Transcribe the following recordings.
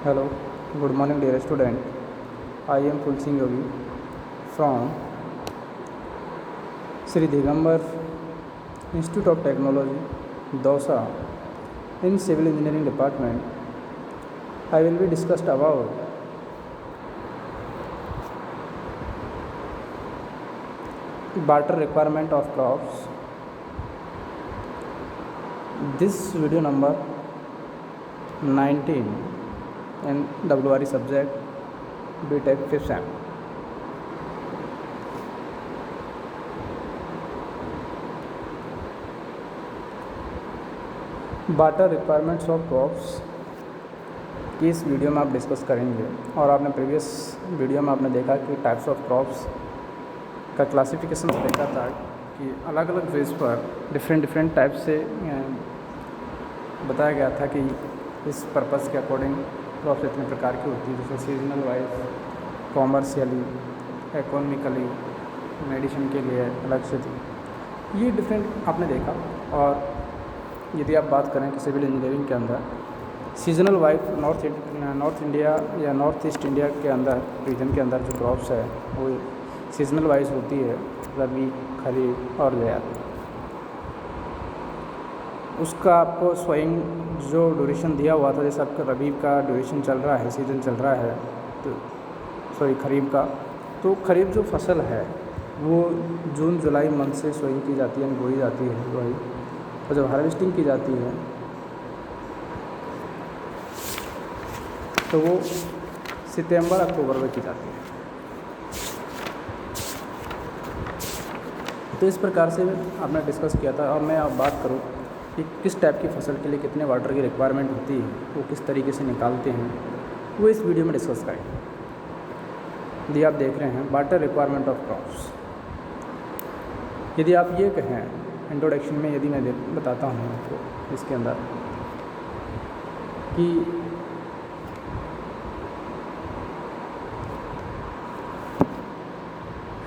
Hello, good morning dear student. I am Fulsing Yogi from Sri Digambar Institute of Technology, Dausa in Civil Engineering Department. I will be discussed about barter requirement of crops. This video number 19 and WRE subject BTech 5th sem. Water requirements of crops की इस video में आप discuss करेंगे। और आपने previous video में आपने देखा कि टाइप्स ऑफ क्रॉप्स का क्लासिफिकेशन देखा था कि अलग अलग फेज पर डिफरेंट टाइप से बताया गया था कि इस पर्पस के अकॉर्डिंग क्रॉप्स इतने प्रकार की होती है, जैसे seasonal wise, commercially, economically, medicine के लिए अलग से थी। ये डिफरेंट आपने देखा। और यदि आप बात करें कि सिविल इंजीनियरिंग के अंदर सीजनल वाइज नॉर्थ इंडिया या नॉर्थ ईस्ट इंडिया के अंदर रीजन के अंदर जो क्रॉप्स है वो सीजनल वाइज होती है, रबी, खरीफ और जायद। उसका आपको स्वयं जो ड्यूरेशन दिया हुआ था, जैसे आपका रबी का ड्यूरेशन चल रहा है, सीज़न चल रहा है, तो खरीफ का, तो खरीफ जो फसल है वो जून जुलाई मंथ से स्वयं की जाती है, बोई जाती है वही, और जब हार्वेस्टिंग की जाती है तो वो सितंबर अक्टूबर में की जाती है। तो इस प्रकार से आपने डिस्कस किया था। और मैं अब बात करूँ कि किस टाइप की फसल के लिए कितने वाटर की रिक्वायरमेंट होती है, वो किस तरीके से निकालते हैं, वो इस वीडियो में डिस्कस करेंगे। यदि आप देख रहे हैं वाटर रिक्वायरमेंट ऑफ क्रॉप्स, यदि आप ये कहें इंट्रोडक्शन में, यदि मैं बताता हूँ आपको इसके अंदर कि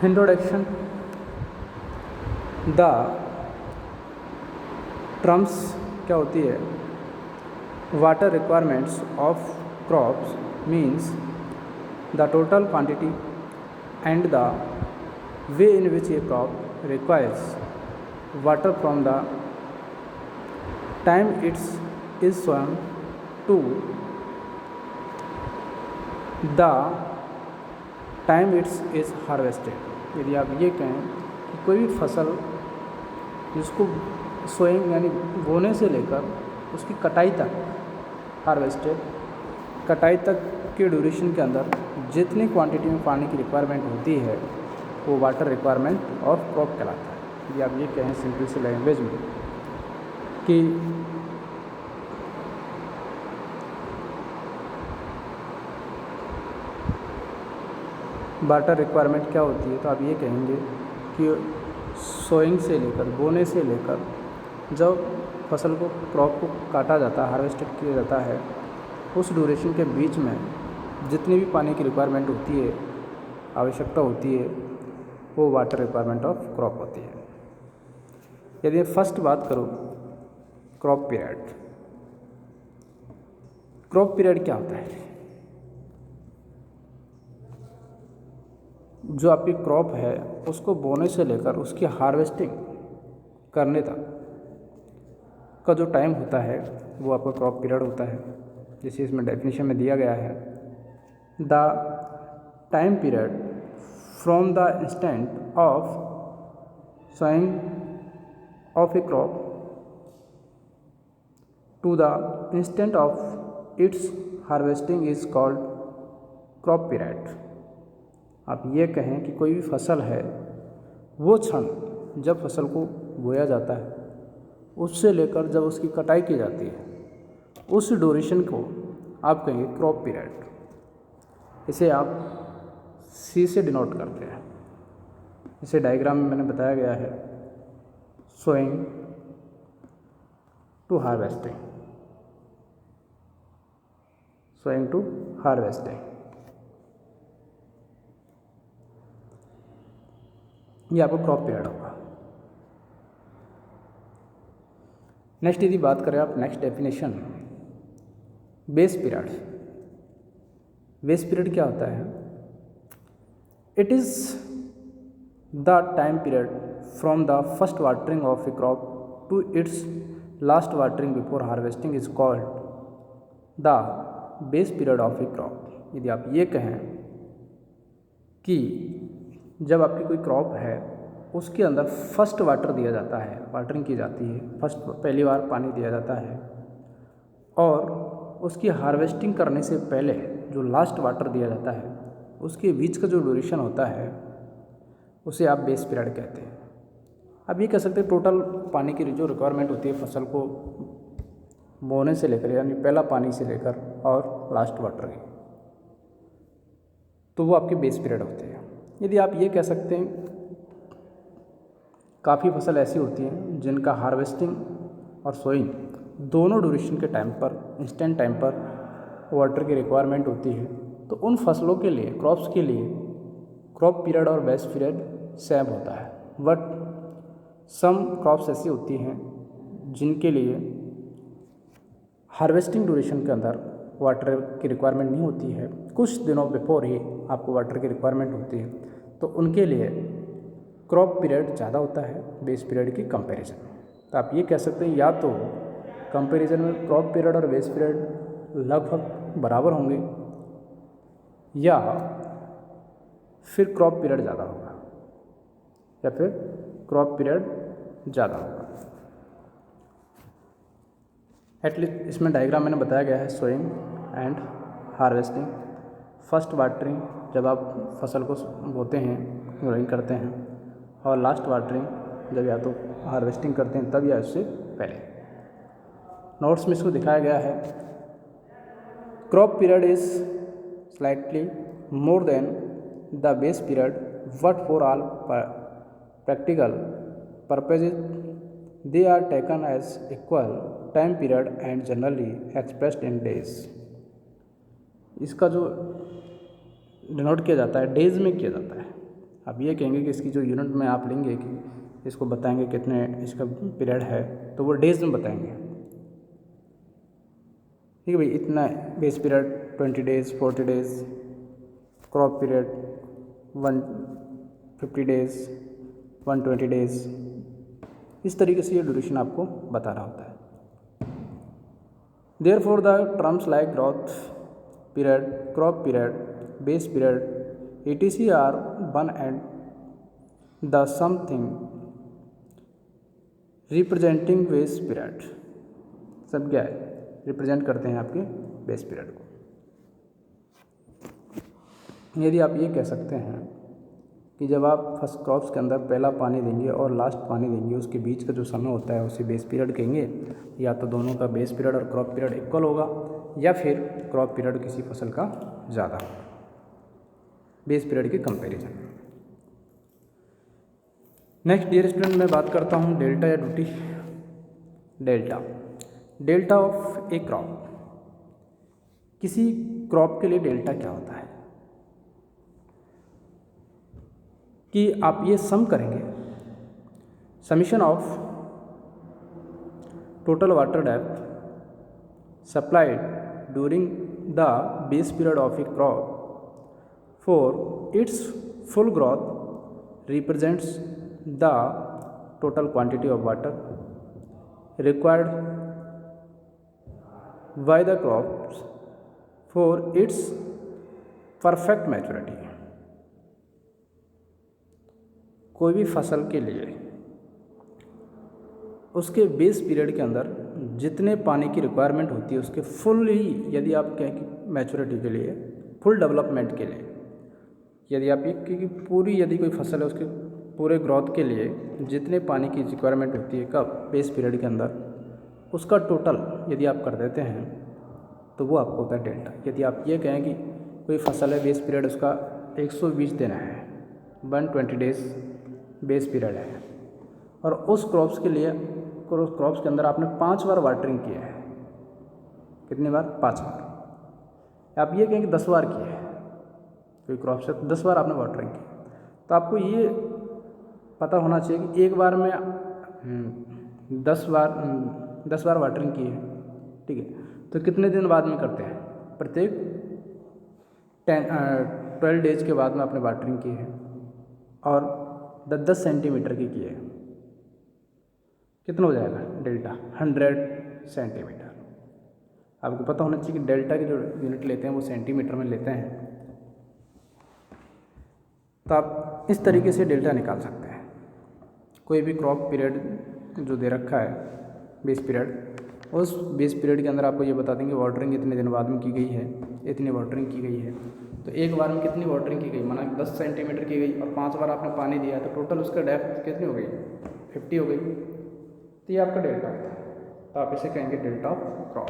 इंट्रोडक्शन द टर्म्स क्या होती है, water requirements of crops means the total quantity and the way in which A crop requires water from the time is sown to the time is harvested। यदि आप ये कहें कि कोई भी फसल जिसको सोइंग यानी बोने से लेकर उसकी कटाई तक, हार्वेस्टेड, कटाई तक के ड्यूरेशन के अंदर जितनी क्वांटिटी में पानी की रिक्वायरमेंट होती है वो वाटर रिक्वायरमेंट ऑफ क्रॉप कहलाता है। यदि आप ये कहें सिंपल सी लैंग्वेज में कि वाटर रिक्वायरमेंट क्या होती है, तो आप ये कहेंगे कि सोइंग से लेकर, बोने से लेकर जब फसल को, क्रॉप को काटा जाता है, हार्वेस्टेड किया जाता है, उस ड्यूरेशन के बीच में जितनी भी पानी की रिक्वायरमेंट होती है, आवश्यकता होती है, वो वाटर रिक्वायरमेंट ऑफ क्रॉप होती है। यदि फर्स्ट बात करूँ क्रॉप पीरियड, क्रॉप पीरियड क्या होता है, जो आपकी क्रॉप है उसको बोने से लेकर उसकी हार्वेस्टिंग करने तक का जो टाइम होता है वो आपका क्रॉप पीरियड होता है। जैसे इसमें डेफिनेशन में दिया गया है, the time period from the instant of sowing of a crop to the instant of its harvesting is called crop period। आप ये कहें कि कोई भी फसल है, वो क्षण जब फसल को बोया जाता है उससे लेकर जब उसकी कटाई की जाती है, उस ड्यूरेशन को आप कहेंगे क्रॉप पीरियड। इसे आप सी से डिनोट करते हैं। इसे डायग्राम में मैंने बताया गया है, sowing to harvesting, sowing to harvesting, ये आपको क्रॉप पीरियड होगा। नेक्स्ट यदि बात करें आप, next definition base period, base period क्या होता है? It is the time period from the first watering of a crop to its last watering before harvesting is called the base period of a crop. यदि आप ये कहें कि जब आपकी कोई क्रॉप है उसके अंदर फर्स्ट वाटर दिया जाता है, वाटरिंग की जाती है, फर्स्ट पहली बार पानी दिया जाता है, और उसकी हार्वेस्टिंग करने से पहले जो लास्ट वाटर दिया जाता है उसके बीच का जो ड्यूरेशन होता है उसे आप बेस पीरियड कहते हैं। अब ये कह सकते हैं टोटल पानी की जो रिक्वायरमेंट होती है फसल को बोने से लेकर, यानी पहला पानी से लेकर और लास्ट वाटर की, तो वो आपके बेस पीरियड होते हैं। यदि आप ये कह सकते हैं काफ़ी फसल ऐसी होती हैं जिनका हार्वेस्टिंग और सोइंग दोनों ड्यूरेशन के टाइम पर, इंस्टेंट टाइम पर वाटर की रिक्वायरमेंट होती है, तो उन फसलों के लिए, क्रॉप्स के लिए क्रॉप पीरियड और बेस पीरियड सेम होता है। बट सम क्रॉप्स ऐसी होती हैं जिनके लिए हार्वेस्टिंग ड्यूरेशन के अंदर वाटर की रिक्वायरमेंट नहीं होती है, कुछ दिनों बिफोर ही आपको वाटर की रिक्वायरमेंट होती है, तो उनके लिए क्रॉप पीरियड ज़्यादा होता है बेस पीरियड की कंपैरिजन में। तो आप ये कह सकते हैं या तो कंपैरिजन में क्रॉप पीरियड और बेस पीरियड लगभग बराबर होंगे, या फिर क्रॉप पीरियड ज़्यादा होगा, या फिर क्रॉप पीरियड ज़्यादा होगा। एटलीस्ट इसमें डायग्राम मैंने बताया गया है sowing and harvesting. First watering जब आप फसल को बोते हैं, ग्रोइंग करते हैं, और लास्ट वाटरिंग जब या तो हार्वेस्टिंग करते हैं तब या उससे पहले। नोट्स में इसको दिखाया गया है। Crop period is slightly more than the base period but for all practical purposes they are taken as equal time period and generally expressed in days। इसका जो डिनोट किया जाता है डेज में किया जाता है। आप ये कहेंगे कि इसकी जो यूनिट में आप लेंगे कि इसको बताएंगे कितने इसका पीरियड है, तो वो डेज में बताएंगे। ठीक है भाई, इतना base period 20 days, 40 days, crop period 150 days, 120 days, इस तरीके से ये ड्यूरेशन आपको बता रहा होता है। Therefore the terms like growth period, crop period, base period etc are one and the something representing base period. सब क्या है? रिप्रेजेंट करते हैं आपके बेस पीरियड को। यदि आप ये कह सकते हैं कि जब आप फर्स्ट क्रॉप्स के अंदर पहला पानी देंगे और लास्ट पानी देंगे, उसके बीच का जो समय होता है उसे बेस पीरियड कहेंगे, या तो दोनों का बेस पीरियड और क्रॉप पीरियड इक्वल होगा, या फिर क्रॉप पीरियड किसी फसल का ज़्यादा होगा बेस पीरियड के कंपैरिजन। नेक्स्ट डियर स्टूडेंट, मैं बात करता हूँ डेल्टा या duty. Delta of a crop. किसी क्रॉप के लिए डेल्टा क्या होता है कि आप ये सम करेंगे, summation of total water depth supplied during the base period of a crop for its full growth represents the total quantity of water required by the crops for its perfect maturity. कोई भी फसल के लिए उसके base period के अंदर जितने पानी की रिक्वायरमेंट होती है उसके फुल ही, यदि आप कहें कि मैच्योरिटी के लिए, फुल डेवलपमेंट के लिए, यदि आप ये कि पूरी, यदि कोई फसल है उसके पूरे ग्रोथ के लिए जितने पानी की रिक्वायरमेंट होती है कब बेस पीरियड के अंदर, उसका टोटल यदि आप कर देते हैं तो वो आपको होता है डेल्टा। यदि आप ये कहें कि कोई फसल है बेस पीरियड उसका 120 दिन है, 120 डेज बेस पीरियड है, और उस क्रॉप्स के लिए, क्रॉप्स के अंदर आपने 5 बार वाटरिंग किया है। कितनी बार? 5 बार। आप ये कहें कि 10 बार किया है, कोई क्रॉप से 10 बार आपने वाटरिंग की, तो आपको ये पता होना चाहिए कि एक बार में 10 बार वाटरिंग की है, ठीक है, तो कितने दिन बाद में करते हैं। प्रत्येक 12 डेज के बाद में आपने वाटरिंग की है और 10-10 सेंटीमीटर की है, कितना हो जाएगा डेल्टा? 100 सेंटीमीटर। आपको पता होना चाहिए कि डेल्टा की जो यूनिट लेते हैं वो सेंटीमीटर में लेते हैं। तो आप इस तरीके से डेल्टा निकाल सकते हैं। कोई भी क्रॉप पीरियड जो दे रखा है, बेस पीरियड, उस बेस पीरियड के अंदर आपको ये बता देंगे वाटरिंग इतने दिन बाद में की गई है, इतनी वाटरिंग की गई है। तो एक बार में कितनी वाटरिंग की गई, माना 10 सेंटीमीटर की गई और 5 बार आपने पानी दिया, तो टोटल उसका डेप्थ कितनी हो गई? 50 हो गई। तो ये आपका डेल्टा है। तो आप इसे कहेंगे डेल्टा ऑफ क्रॉप,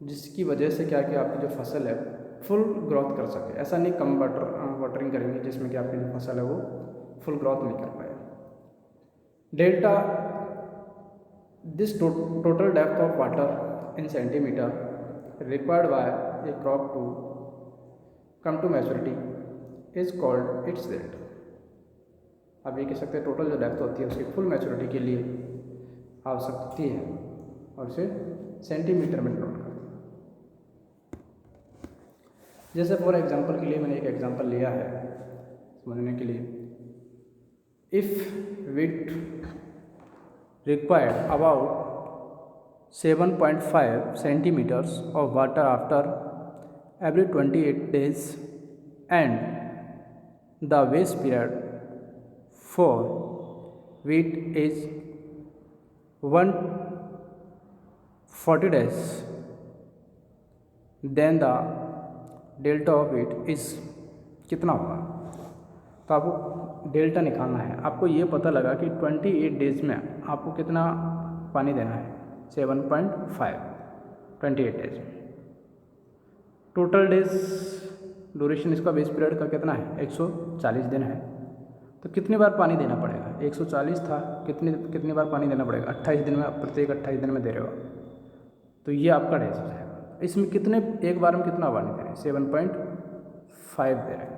जिसकी वजह से क्या कि आपकी जो फसल है फुल ग्रोथ कर सके। ऐसा नहीं कम वाटरिंग करेंगे जिसमें कि आपकी जो फसल है वो फुल ग्रोथ नहीं कर पाए। Delta, this total depth of water in centimetre required by a crop to come to maturity is called its delta. आप ये कह सकते हैं टोटल जो डेप्थ होती है उसकी फुल मैच्योरिटी के लिए आवश्यक होती है और इसे सेंटीमीटर में नोट करें। जैसे फॉर एग्जांपल के लिए मैंने एक एग्जांपल लिया है समझने के लिए। If wheat required about 7.5 centimetres of water after every 28 days and the waste period for wheat is 140 days, then the delta of wheat is कितना होगा? तो आपको डेल्टा निकालना है। आपको ये पता लगा कि 28 डेज में आपको कितना पानी देना है? 7.5 28 डेज में। टोटल डेज ड्यूरेशन इसका बेस पीरियड का कितना है? 140 दिन है। तो कितनी बार पानी देना पड़ेगा? 140 था, कितनी बार पानी देना पड़ेगा? 28 दिन में, आप प्रत्येक 28 दिन में दे रहे हो, तो ये आपका डेज हो जाएगा। इसमें कितने, एक बार में कितना पानी दे रहे हैं? 7.5 दे रहे हैं,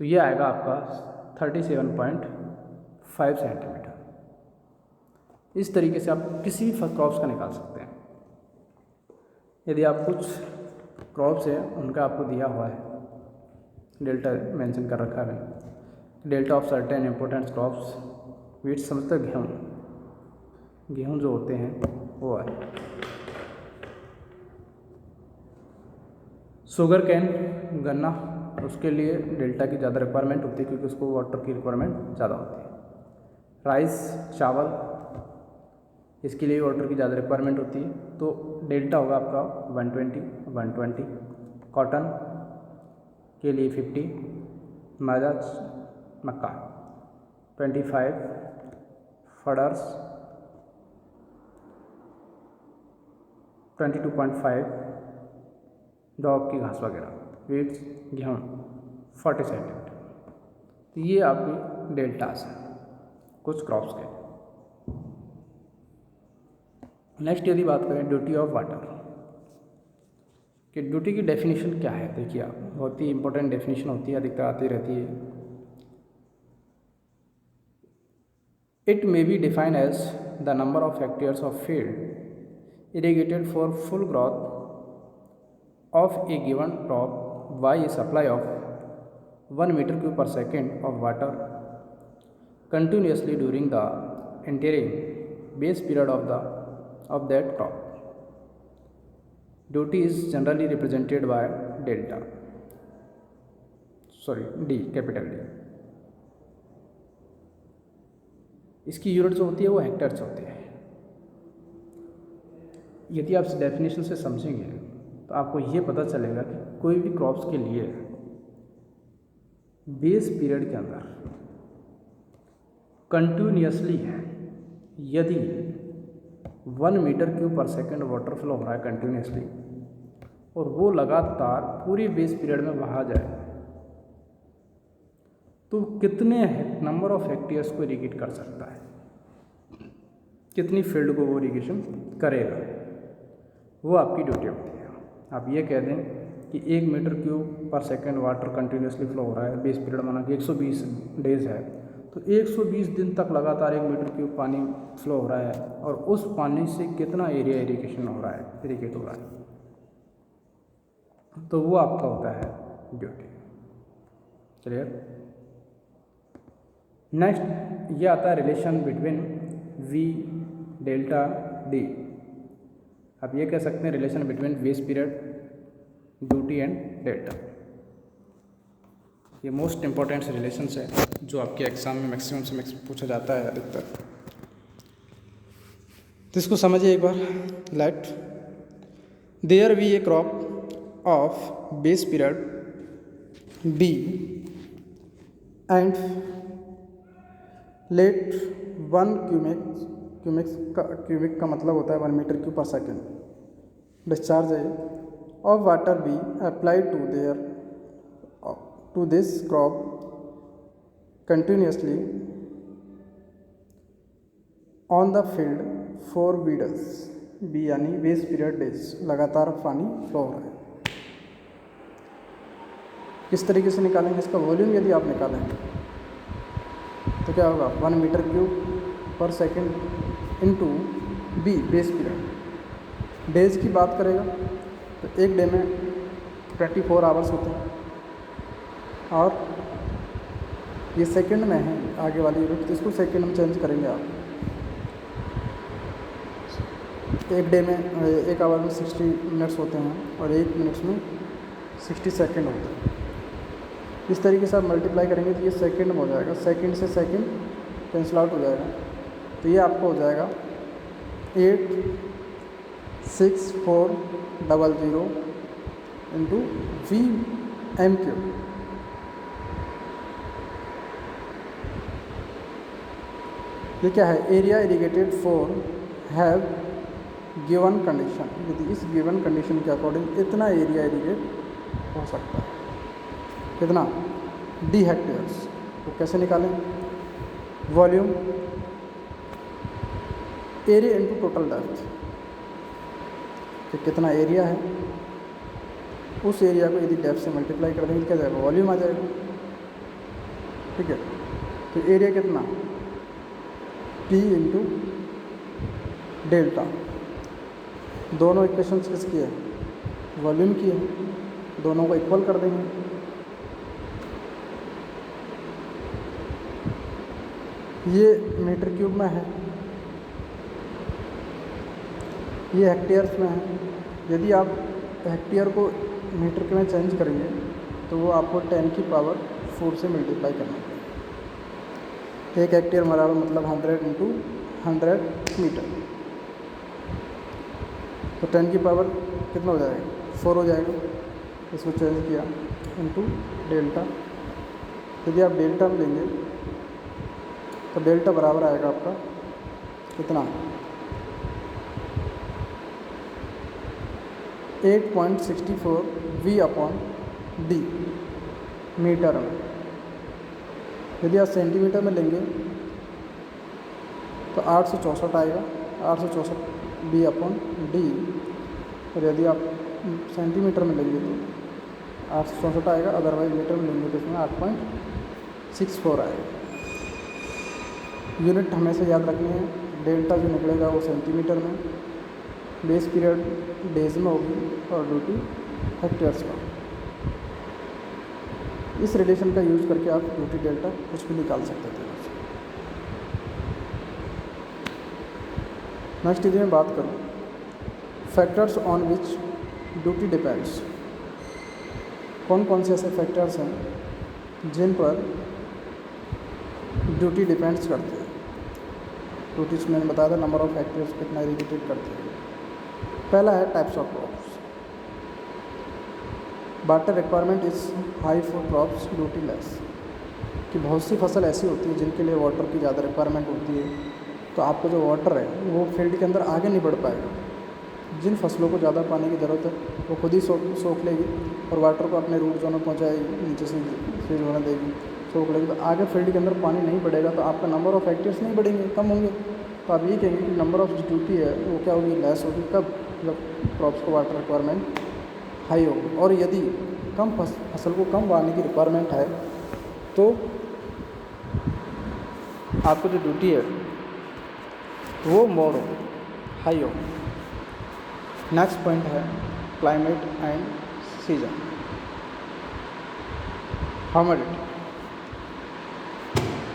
तो ये आएगा आपका 37.5 सेंटीमीटर। इस तरीके से आप किसी क्रॉप्स का निकाल सकते हैं। यदि आप कुछ क्रॉप्स है उनका आपको दिया हुआ है, डेल्टा मेंशन कर रखा है, delta of certain important crops, wheat समझते गेहूँ जो होते हैं वो है। शुगर कैन, गन्ना, उसके लिए डेल्टा की ज़्यादा रिक्वायरमेंट होती है क्योंकि उसको वाटर की रिक्वायरमेंट ज़्यादा होती है। राइस, चावल, इसके लिए वाटर की ज़्यादा रिक्वायरमेंट होती है, तो डेल्टा होगा आपका 120। कॉटन के लिए 50, मैदा, मक्का 25, फडर्स 22.5, डॉग की घास वगैरह, वीट्स, गेहूँ 40 सेंटीमीटर। तो ये आपकी डेल्टास हैं कुछ क्रॉप्स के। नेक्स्ट यदि बात करें ड्यूटी ऑफ वाटर कि ड्यूटी की डेफिनेशन क्या है, देखिए आप, बहुत ही इंपॉर्टेंट डेफिनेशन होती है, अधिकतर आती रहती है। It may be defined as the number of hectares of field irrigated for full growth of a given crop by a supply of 1 meter cube per second of water continuously during the entire base period of that crop. Duty is generally represented by delta, D, capital D। इसकी unit जो होती है वो hectare से होती है। यदि आप इस डेफिनेशन से समझेंगे तो आपको ये पता चलेगा कि कोई भी क्रॉप्स के लिए बेस पीरियड के अंदर कंटिन्यूसली यदि 1 मीटर क्यूब पर सेकंड वाटर फ्लो हो रहा है कंटिन्यूसली और वो लगातार पूरी बेस पीरियड में बहा जाए, तो कितने नंबर ऑफ हेक्टेयर्स को इरीगेट कर सकता है, कितनी फील्ड को वो इरीगेशन करेगा, वो आपकी ड्यूटी होती है। आप ये कह दें कि 1 मीटर क्यूब पर सेकंड वाटर कंटिन्यूसली फ्लो हो रहा है, बेस पीरियड माना कि 120 डेज है, तो 120 दिन तक लगातार 1 मीटर क्यूब पानी फ्लो हो रहा है और उस पानी से कितना एरिया इरीगेट हो रहा है। तो वो आपका होता है ड्यूटी। क्लियर। नेक्स्ट ये आता है relation between we delta D. आप ये कह सकते हैं रिलेशन बिटवीन वेस पीरियड, ड्यूटी एंड डेल्टा। ये मोस्ट इंपॉर्टेंट रिलेशंस है जो आपके एग्जाम में मैक्सिमम से मैक्सिमम पूछा जाता है अधिकतर। तो इसको समझिए एक बार। Let there be a crop of base period B and let 1 cubic का मतलब होता है 1 मीटर क्यूब पर सेकेंड डिस्चार्ज है of water be applied to this crop continuously on the field for बीडल्स। बी यानी बेस पीरियड डेज, लगातार पानी फ्लो हो रहा है। किस तरीके से निकालेंगे इसका वॉल्यूम? यदि आप निकालेंगे तो क्या होगा 1 मीटर क्यूब पर second into B base period. Days की बात करेगा तो एक डे में 24 आवर्स होते हैं और ये सेकंड में है आगे वाली यूनिट, तो इसको सेकंड में चेंज करेंगे आप। एक डे में एक आवर में 60 मिनट्स होते हैं और एक मिनट्स में 60 सेकंड होते हैं। इस तरीके से आप मल्टीप्लाई करेंगे तो ये सेकंड में हो जाएगा, सेकंड से सेकंड कैंसिल आउट हो जाएगा, तो ये आपको हो जाएगा 86400 इंटू वी एम क्यू। ये क्या है? Area irrigated for have given condition. यदि इस गिवन कंडीशन के अकॉर्डिंग इतना एरिया इरिगेट हो सकता है, कितना? D hectares. तो कैसे निकालें? Volume area into total depth, कि कितना एरिया है उस एरिया को यदि डेप्थ से मल्टीप्लाई कर देंगे क्या जाएगा? वॉल्यूम आ जाएगा। ठीक है, तो एरिया कितना? P into delta. दोनों इक्वेशंस किसकी है? वॉल्यूम की है। दोनों को इक्वल कर देंगे। ये मीटर क्यूब में है, ये हेक्टेयर्स में है। यदि आप हेक्टेयर को मीटर के में चेंज करेंगे तो वो आपको 10 की पावर 4 से मल्टीप्लाई करना पड़ेगा। एक हेक्टेयर बराबर मतलब 100 इंटू 100 मीटर, तो 10 की पावर कितना हो जाएगा? 4 हो जाएगा। इसको चेंज किया इंटू डेल्टा। यदि आप डेल्टा में लेंगे तो डेल्टा बराबर आएगा आपका कितना? 8.64 वी अपॉन डी मीटर में। यदि आप सेंटीमीटर में लेंगे तो 864 आएगा, 864 बी अपॉन डी। और यदि आप सेंटीमीटर में लेंगे तो 864 आएगा, अदरवाइज मीटर में लेंगे तो इसमें 8.64 आएगा। यूनिट हमेशा याद रखनी है। डेल्टा जो निकलेगा वो सेंटीमीटर में, बेस पीरियड डेज में होगी और ड्यूटी हेक्टेयर्स में। इस रिलेशन का यूज करके आप ड्यूटी डेल्टा कुछ भी निकाल सकते थे। नेक्स्ट यदि मैं बात करूँ factors on which duty depends, कौन कौन से ऐसे फैक्टर्स हैं जिन पर ड्यूटी डिपेंड्स करती है। ड्यूटीज मैंने बताया था नंबर ऑफ फैक्टर्स कितना इरिगेटेड करती है। पहला है types of crops. Water requirement is high for crops duty less, कि बहुत सी फसल ऐसी होती है जिनके लिए वाटर की ज़्यादा रिक्वायरमेंट होती है, तो आपको जो वाटर है वो फील्ड के अंदर आगे नहीं बढ़ पाएगा। जिन फसलों को ज़्यादा पानी की ज़रूरत है वो खुद ही सोख लेगी और वाटर को अपने रूट जोन में पहुँचाएगी, नीचे से फ्रीज होने देगी, सोख लेगी। तो आगे फील्ड के अंदर पानी नहीं बढ़ेगा तो आपका नंबर ऑफ हेक्टेयर्स नहीं बढ़ेंगे, कम होंगे। तो आप ये कहेंगे कि नंबर ऑफ ड्यूटी है वो क्या होगी? लेस होगी। कब? जब क्रॉप्स को वाटर रिक्वायरमेंट हाई होगी। और यदि कम फसल को कम पानी की रिक्वायरमेंट है तो आपको जो ड्यूटी है वो मोर हो, हाई हो। नेक्स्ट पॉइंट है क्लाइमेट एंड सीजन। ह्यूमिडिटी,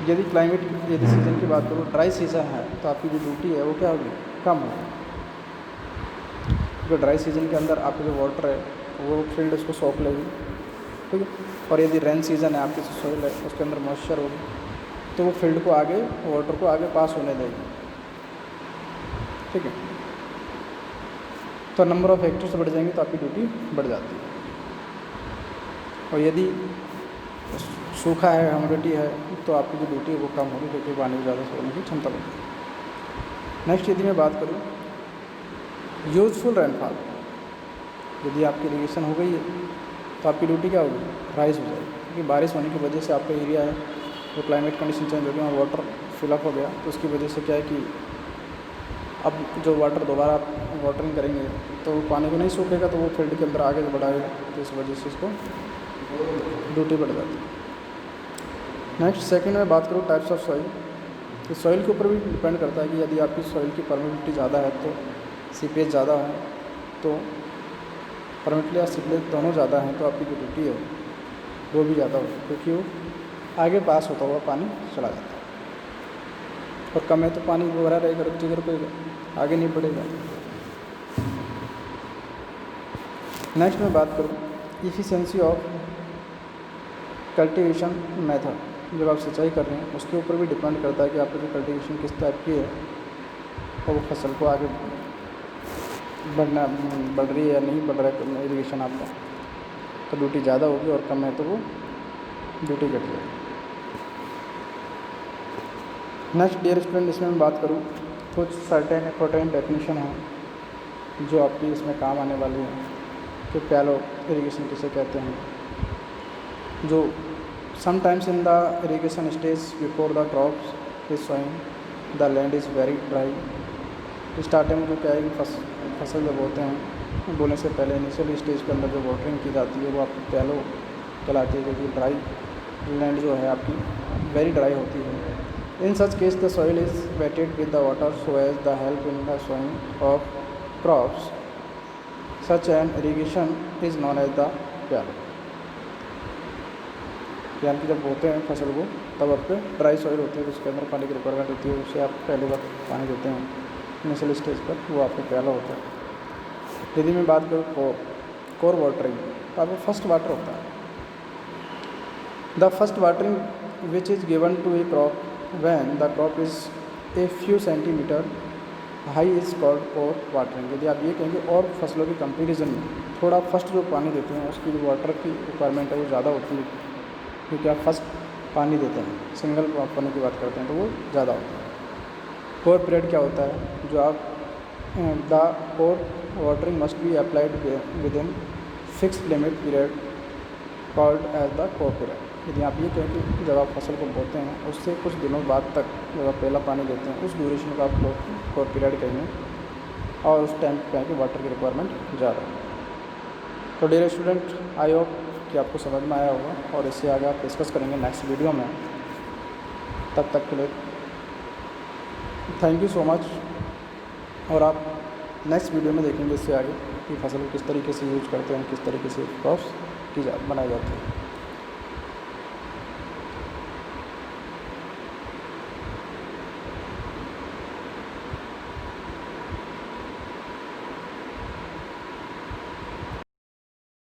यदि सीज़न की बात करूँ, ड्राई सीज़न है तो आपकी जो ड्यूटी है वो क्या होगी, कम होगी। जो ड्राई सीज़न के अंदर आपका जो वाटर है वो फील्ड उसको सोख लेगी, ठीक है। और यदि रेन सीज़न है, आपकी जो सोइल है उसके अंदर मॉइस्चर होगी, तो वो फील्ड को आगे, वाटर को आगे पास होने देगी, ठीक है। तो नंबर ऑफ़ हेक्टर्स बढ़ जाएंगे तो आपकी ड्यूटी बढ़ जाती है। और यदि सूखा है, ह्यूमिडिटी है, तो आपकी जो ड्यूटी है वो कम होगी, क्योंकि पानी ज़्यादा सोखने की क्षमता बढ़ेगी। नेक्स्ट यदि मैं बात करूँ यूजफुल रेनफॉल, यदि आपकी इरीगेशन हो गई है तो आपकी ड्यूटी क्या होगी, राइज हो जाएगी, क्योंकि बारिश होने की वजह से आपका एरिया है जो क्लाइमेट कंडीशन चेंज हो गया, वाटर फिलअप हो गया, तो उसकी वजह से क्या है कि अब जो वाटर दोबारा आप वाटरिंग करेंगे तो पानी को नहीं सूखेगा, तो वो फील्ड के अंदर आगे बढ़ाएगा, तो इस वजह से इसको ड्यूटी बढ़ जाती है। नेक्स्ट सेकंड में बात करूँ टाइप्स ऑफ सॉइल, तो सॉइल के ऊपर भी डिपेंड करता है कि यदि आपकी सॉइल की परमिटिविटी ज़्यादा है तो सीपेज ज़्यादा है, तो परमिटिविटी या सीपेज दोनों ज़्यादा हैं तो आपकी जो ड्यूटी है वो भी ज़्यादा होगी, क्योंकि वो आगे पास होता हुआ पानी चला जाता है। और कम है तो पानी भरा रहेगा, रुक जगह रुकेगा, आगे नहीं बढ़ेगा। नेक्स्ट मैं बात करूँ इफ़िशियंसी ऑफ कल्टीवेशन मेथड, जब आप सिंचाई कर रहे हैं उसके ऊपर भी डिपेंड करता है कि आपकी जो कल्टीवेशन किस टाइप की है और वो फसल को आगे बढ़ रही है या नहीं बढ़ रहा है इरीगेशन आपका, तो ड्यूटी ज़्यादा होगी, और कम है तो वो ड्यूटी घट जाएगी। नेक्स्ट डियर स्टूडेंट, इसमें मैं बात करूँ कुछ सर्टेन इंपॉर्टेंट डेफिनेशन हैं जो आपकी इसमें काम आने वाली हैं, कि पैलो इरीगेशन किसे कहते हैं, जो sometimes in the irrigation stage before the crops is sowing the land is very dry. Starting में जो क्या है कि फसल जब होते हैं बोने से पहले इनिशियल स्टेज के अंदर जो वाटरिंग की जाती है वो आपकी पैलो कहलाती है, क्योंकि ड्राई लैंड जो है आपकी वेरी ड्राई होती है। In such case the soil is wetted with the water so as the help in the sowing of crops, such an irrigation is known as the paleo. यानी कि जब बोते हैं फसल को तब आपके ड्राई सॉइल होती है, उसके अंदर पानी की रिक्वायरमेंट होती है, उसे आप पहले वक्त पानी देते हैं इनिशियल स्टेज पर, वो आपको पैलो होता है। यदि मैं बात करूँ कोर वाटरिंग, तो आपको फर्स्ट वाटर होता है। The first watering which is given to a crop when the crop is a few centimetre high is called kor watering. यदि आप ये कहेंगे और फसलों की कंपेरिजन में थोड़ा फर्स्ट जो पानी देते हैं उसकी जो वाटर की रिक्वायरमेंट है वो ज़्यादा होती है, क्योंकि आप फर्स्ट पानी देते हैं, सिंगल पानी की बात करते हैं तो वो ज़्यादा होता है। कोर पीरियड क्या होता है, जो आप the kor watering must be applied within fixed limit period called as the kor period. यदि आप ये कहें कि जब आप फसल को बोते हैं उससे कुछ दिनों बाद तक जब आप पहला पानी देते हैं उस ड्यूरेशन को आप कोर पीरियड कहेंगे, और उस टाइम पे कि वाटर की रिक्वायरमेंट ज़्यादा है। तो डियर स्टूडेंट, आई होप कि आपको समझ में आया होगा, और इससे आगे आप डिस्कस करेंगे नेक्स्ट वीडियो में। तब तक के लिए थैंक यू सो मच, और आप नेक्स्ट वीडियो में देखेंगे इससे आगे कि फसल को किस तरीके से यूज करते हैं, किस तरीके से क्रॉप्स बनाई जाती है।